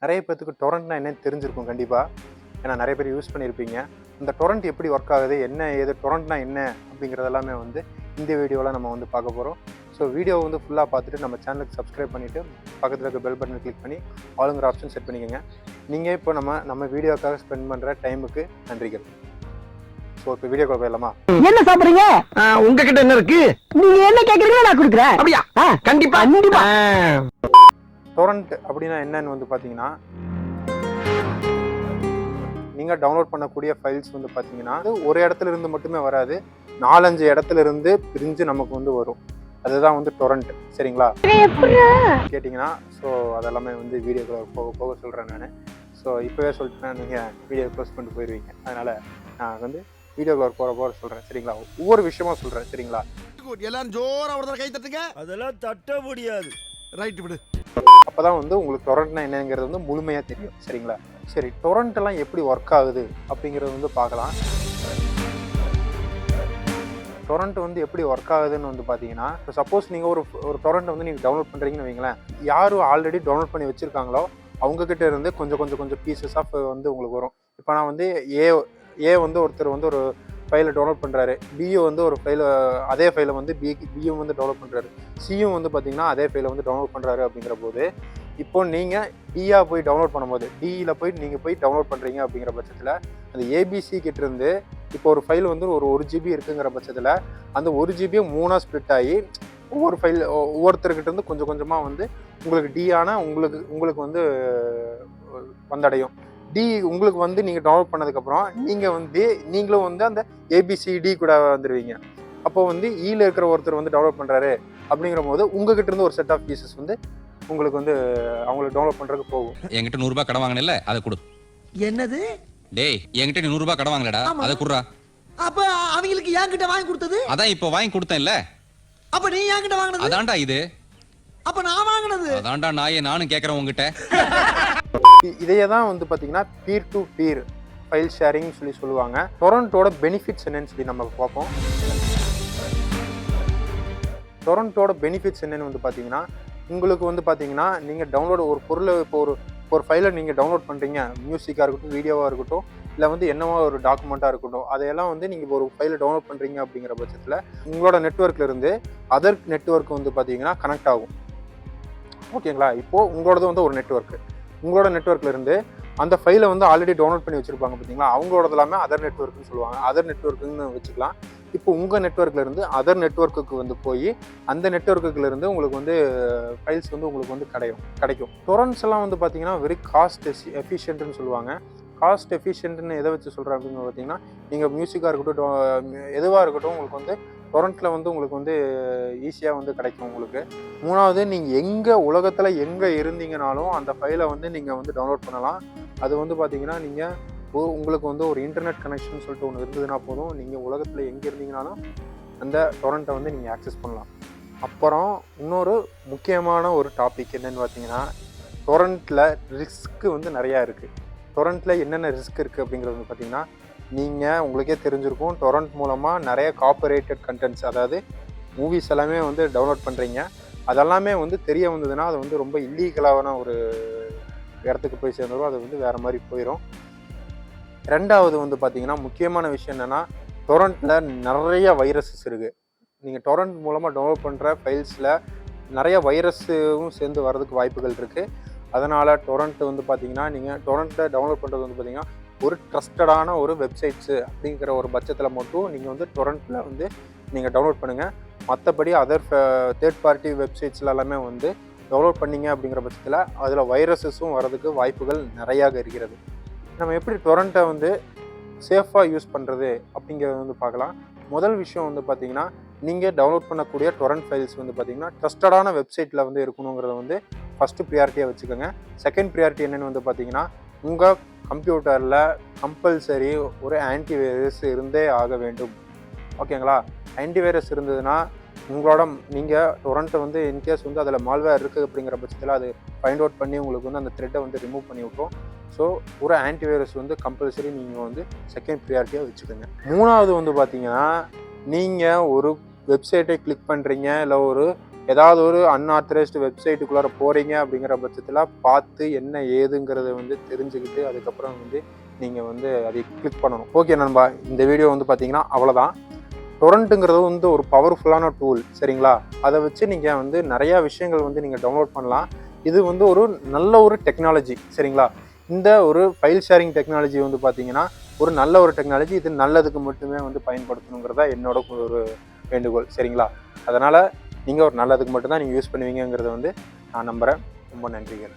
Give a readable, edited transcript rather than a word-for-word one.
நிறைய பேருக்கு டொரண்ட்னா என்னன்னு தெரிஞ்சிருக்கும் கண்டிப்பாக. ஏன்னா நிறைய பேர் யூஸ் பண்ணியிருப்பீங்க. இந்த டொரண்ட் எப்படி ஒர்க் ஆகுது, என்ன ஏது, டொரண்ட்னா என்ன அப்படிங்கிறது எல்லாமே வந்து இந்த வீடியோவில் நம்ம வந்து பார்க்க போகிறோம். ஸோ வீடியோவை வந்து ஃபுல்லாக பார்த்துட்டு நம்ம சேனலுக்கு சப்ஸ்கிரைப் பண்ணிவிட்டு பக்கத்தில் இருக்க பெல் பட்டனை கிளிக் பண்ணி ஆளுங்கிற ஆப்ஷன் செட் பண்ணிக்கோங்க. நீங்கள் இப்போ நம்ம வீடியோக்காக ஸ்பெண்ட் பண்ணுற டைமுக்கு நன்றிகள். ஸோ இப்போ வீடியோ கால் போயிடலாமா? என்ன சாப்பிடுறீங்க? உங்ககிட்ட என்ன இருக்கு? நீங்க என்ன கேக்குறீங்களோ நான் கொடுக்குறேன். அப்படியா? கண்டிப்பா கண்டிப்பா. டொரண்ட் அப்படின்னா என்னன்னு வந்து பார்த்தீங்கன்னா, நீங்கள் டவுன்லோட் பண்ணக்கூடிய ஃபைல்ஸ் வந்து பார்த்தீங்கன்னா ஒரு இடத்துல இருந்து மட்டுமே வராது, 4-5 இடத்துல இருந்து பிரிஞ்சு நமக்கு வந்து வரும். அதுதான் வந்து டொரண்ட். சரிங்களா? கேட்டிங்கன்னா ஸோ அதெல்லாமே வந்து வீடியோக்குள்ள போக போக சொல்கிறேன் நான். ஸோ இப்போவே சொல்லிட்டேன்னா நீங்கள் வீடியோ க்ளோஸ் பண்ணிட்டு போயிடுவீங்க. அதனால் நான் வந்து வீடியோக்குள்ள போகிற சொல்கிறேன். சரிங்களா? ஒவ்வொரு விஷயமா சொல்கிறேன். சரிங்களா? எல்லாரும் ஜோரா ஒரு கை தட்டுங்க. அதெல்லாம் தட்ட முடியாது. ரைட் விடு. அப்போதான் வந்து உங்களுக்கு டொரண்ட்னா என்னங்கிறது வந்து முழுமையாக தெரியும். சரிங்களா? சரி, டொரண்ட் எல்லாம் எப்படி ஒர்க் ஆகுது அப்படிங்கிறது வந்து பார்க்கலாம். டொரண்ட் வந்து எப்படி ஒர்க் ஆகுதுன்னு வந்து பார்த்தீங்கன்னா, இப்போ சப்போஸ் நீங்கள் ஒரு டொரண்ட் வந்து நீங்கள் டவுன்லோட் பண்ணுறீங்கன்னு வைங்களேன், யாரும் ஆல்ரெடி டவுன்லோட் பண்ணி வச்சுருக்காங்களோ அவங்கக்கிட்ட இருந்து கொஞ்சம் பீசஸ் ஆஃப் வந்து உங்களுக்கு வரும். இப்போ நான் வந்து ஏ வந்து ஒருத்தர் வந்து ஒரு ஃபைலை டவுன்லோட் பண்ணுறாரு, பியும் வந்து ஒரு ஃபைலை அதே ஃபைலை வந்து பியும் வந்து டவுன்லோட் பண்ணுறாரு, சியும் வந்து பார்த்தீங்கன்னா அதே ஃபைலை வந்து டவுன்லோட் பண்ணுறாரு. அப்படிங்கிற போது இப்போ நீங்கள் டியாக போய் டவுன்லோட் பண்ணும்போது, டியில் போய் நீங்கள் போய் டவுன்லோட் பண்ணுறீங்க அப்படிங்கிற பட்சத்தில் அந்த ஏபிசி கிட்டேருந்து இப்போ ஒரு ஃபைல் வந்து ஒரு 1 GB இருக்குங்கிற பட்சத்தில் அந்த 1 GB 3ஆக ஸ்ப்ளிட் ஆகி ஒவ்வொரு ஃபைல் ஒவ்வொருத்தர்கிட்ட இருந்து கொஞ்சமாக வந்து உங்களுக்கு டியான உங்களுக்கு வந்து வந்தடையும். டி உங்களுக்கு வந்து நீங்கள் டவுன்லோட் பண்ணதுக்கப்புறம் நீங்களும் வந்து அந்த ஏபிசிடி கூட வந்துடுவீங்க. அப்போ வந்து ஈல இருக்கிற ஒருத்தர் வந்து டவுன்லோட் பண்ணுறாரு அப்படிங்கிற போது உங்ககிட்ட இருந்து ஒரு செட் ஆஃப் பீசஸ் வந்து உங்களுக்கு வந்து அவங்களுக்கு டவுன்லோட் பண்ணுறதுக்கு போகும். என்கிட்ட 100 ரூபாய் கடன் வாங்கினல, அதை கொடு. என்னது? டேய், என்கிட்ட 100 ரூபாய் கடன் வாங்கலடா, அதை குடுறா. அப்ப அவங்களுக்கு என்கிட்ட வாங்கி கொடுத்தது? அதான் இப்போ வாங்கி கொடுத்தேன்ல. அப்ப நீ என்கிட்ட வாங்குனது? அதான்டா இது. அப்ப நான் வாங்குனது? அதான்டா நானும் கேட்கறேன் உங்ககிட்ட. இதையே தான் வந்து பார்த்தீங்கன்னா peer to peer file sharing சொல்லுவாங்க. டொரண்டோட பெனிஃபிட்ஸ் என்னன்னு சொல்லி நம்ம பார்ப்போம். டொரண்டோட பெனிஃபிட்ஸ் என்னன்னு வந்து பார்த்தீங்கன்னா, உங்களுக்கு வந்து பார்த்தீங்கன்னா நீங்கள் டவுன்லோட் ஒரு பொருளை இப்போ ஒரு ஃபைலை நீங்கள் டவுன்லோட் பண்ணுறீங்க, மியூசிக்காக இருக்கட்டும், வீடியோவாக இருக்கட்டும், இல்லை வந்து என்னவோ ஒரு டாக்குமெண்ட்டாக இருக்கட்டும், அதையெல்லாம் வந்து நீங்கள் ஒரு ஃபைலை டவுன்லோட் பண்ணுறீங்க அப்படிங்கிற பட்சத்தில் உங்களோட நெட்வொர்க்லேருந்து அதர் நெட்வொர்க் வந்து பார்த்தீங்கன்னா கனெக்ட் ஆகும். ஓகேங்களா? இப்போது உங்களோடது வந்து ஒரு நெட்வொர்க்கு, உங்களோட நெட்வொர்க்லேருந்து அந்த ஃபைலை வந்து ஆல்ரெடி டவுன்லோட் பண்ணி வச்சுருப்பாங்க பார்த்தீங்களா, அவங்களோடது எல்லாமே அதர் நெட்வொர்க்குன்னு சொல்லுவாங்க. அதர் நெட்வொர்க்குன்னு வச்சுக்கலாம். இப்போ உங்கள் நெட்வொர்க்லேருந்து அதர் நெட்வொர்க்குக்கு வந்து போய் அந்த நெட்வொர்க்குலேருந்து உங்களுக்கு வந்து ஃபைல்ஸ் வந்து உங்களுக்கு வந்து கிடைக்கும். டொரண்ட்ஸ் எல்லாம் வந்து பார்த்தீங்கன்னா வெரி காஸ்ட் எஃபிஷியன்ட்னு சொல்லுவாங்க. காஸ்ட் எஃபிஷியன்ட்னு எதை வச்சு சொல்கிறேன் அப்படின்னு பார்த்தீங்கன்னா, நீங்கள் மியூசிக்காக இருக்கட்டும், எதுவாக இருக்கட்டும், உங்களுக்கு வந்து டொரண்ட்டில் வந்து உங்களுக்கு வந்து ஈஸியாக வந்து கிடைக்கும் உங்களுக்கு. 3வது, நீங்கள் எங்கே உலகத்தில் எங்கே இருந்தீங்கனாலும் அந்த ஃபைலை வந்து நீங்கள் வந்து டவுன்லோட் பண்ணலாம். அது வந்து பார்த்தீங்கன்னா நீங்கள் உங்களுக்கு வந்து ஒரு இன்டர்நெட் கனெக்ஷன் சொல்லிட்டு ஒன்று இருந்ததுன்னா போதும், நீங்கள் உலகத்தில் எங்கே இருந்தீங்கனாலும் அந்த டொரண்ட்டை வந்து நீங்கள் ஆக்சஸ் பண்ணலாம். அப்புறம் இன்னொரு முக்கியமான ஒரு டாபிக் என்னென்னு பார்த்தீங்கன்னா, டொரண்ட்டில் ரிஸ்க்கு வந்து நிறையா இருக்குது. டொரண்ட்டில் என்னென்ன ரிஸ்க் இருக்குது அப்படிங்கிறது வந்து பார்த்தீங்கன்னா, நீங்கள் உங்களுக்கே தெரிஞ்சிருக்கும், டொரண்ட் மூலமாக நிறைய காப்பிரைட்டட் கண்டென்ட்ஸ், அதாவது மூவிஸ் எல்லாமே வந்து டவுன்லோட் பண்ணுறீங்க. அதெல்லாமே வந்து தெரிய வந்ததுன்னா அது வந்து ரொம்ப இல்லீகலான ஒரு இடத்துக்கு போய் சேர்ந்துடும், அது வந்து வேறு மாதிரி போயிடும். 2வது வந்து பார்த்தீங்கன்னா முக்கியமான விஷயம் என்னென்னா, டொரண்ட்டில் நிறைய வைரஸஸ் இருக்குது. நீங்கள் டொரண்ட் மூலமாக டவுன்லோட் பண்ணுற ஃபைல்ஸில் நிறைய வைரஸும் சேர்ந்து வர்றதுக்கு வாய்ப்புகள் இருக்குது. அதனால் டொரண்ட் வந்து பார்த்தீங்கன்னா, நீங்கள் டொரண்ட்டை டவுன்லோட் பண்ணுறது வந்து பார்த்தீங்கன்னா ஒரு ட்ரஸ்டடான ஒரு வெப்சைட்ஸு அப்படிங்கிற ஒரு பட்சத்தில் மட்டும் நீங்கள் வந்து டொரண்ட்டில் வந்து நீங்கள் டவுன்லோட் பண்ணுங்கள். மற்றபடி அதர் தேர்ட் பார்ட்டி வெப்சைட்ஸில் எல்லாமே வந்து டவுன்லோட் பண்ணிங்க அப்படிங்கிற பட்சத்தில் அதில் வைரஸஸும் வர்றதுக்கு வாய்ப்புகள் நிறையாக இருக்கிறது. நம்ம எப்படி டொரண்ட்டை வந்து சேஃபாக யூஸ் பண்ணுறது அப்படிங்கிறத வந்து பார்க்கலாம். முதல் விஷயம் வந்து பார்த்தீங்கன்னா, நீங்கள் டவுன்லோட் பண்ணக்கூடிய டொரண்ட் ஃபைல்ஸ் வந்து பார்த்தீங்கன்னா ட்ரஸ்டடான வெப்சைட்டில் வந்து இருக்கணுங்கிறத வந்து ஃபஸ்ட்டு ப்ரியாரிட்டியாக வச்சுக்கோங்க. செகண்ட் ப்ரியாரிட்டி என்னென்னு வந்து பார்த்தீங்கன்னா, உங்கள் கம்ப்யூட்டரில் கம்பல்சரி ஒரு ஆன்டிவைரஸ் இருந்தே ஆக வேண்டும். ஓகேங்களா? ஆன்டிவைரஸ் இருந்ததுன்னா நீங்கள் டொரண்ட்டை வந்து இன்கேஸ் வந்து அதில் மால்வேர் இருக்குது அப்படிங்கிற பட்சத்தில் அது ஃபைண்ட் அவுட் பண்ணி உங்களுக்கு வந்து அந்த த்ரெட்டை வந்து ரிமூவ் பண்ணி விட்ரும். ஸோ ஒரு ஆன்டிவைரஸ் வந்து கம்பல்சரி நீங்கள் வந்து செகண்ட் ப்ரியாரிட்டியாக வச்சுக்கோங்க. 3வது வந்து பார்த்தீங்கன்னா, நீங்கள் ஒரு வெப்சைட்டை கிளிக் பண்ணுறீங்க, இல்லை ஒரு ஏதாவது ஒரு அன்ஆத்தரைஸ்டு வெப்சைட்டுக்குள்ளார போகிறீங்க அப்படிங்கிற பட்சத்தில் பார்த்து என்ன ஏதுங்கிறத வந்து தெரிஞ்சுக்கிட்டு அதுக்கப்புறம் வந்து நீங்கள் வந்து அதை கிளிக் பண்ணணும். ஓகே நண்பா, இந்த வீடியோ வந்து பார்த்தீங்கன்னா அவ்வளோதான். டொரண்ட்டுங்கிறது வந்து ஒரு பவர்ஃபுல்லான டூல், சரிங்களா? அதை வச்சு நீங்கள் வந்து நிறையா விஷயங்கள் வந்து நீங்கள் டவுன்லோட் பண்ணலாம். இது வந்து ஒரு நல்ல ஒரு டெக்னாலஜி, சரிங்களா? இந்த ஒரு ஃபைல் ஷேரிங் டெக்னாலஜி வந்து பார்த்தீங்கன்னா ஒரு நல்ல ஒரு டெக்னாலஜி. இது நல்லதுக்கு மட்டுமே வந்து பயன்படுத்தணுங்கிறதா என்னோட ஒரு வேண்டுகோள், சரிங்களா? அதனால் நீங்கள் ஒரு நல்லதுக்கு மட்டும்தான் நீங்கள் யூஸ் பண்ணுவீங்கிறத வந்து நான் நம்புகிறேன். ரொம்ப நன்றிகள்.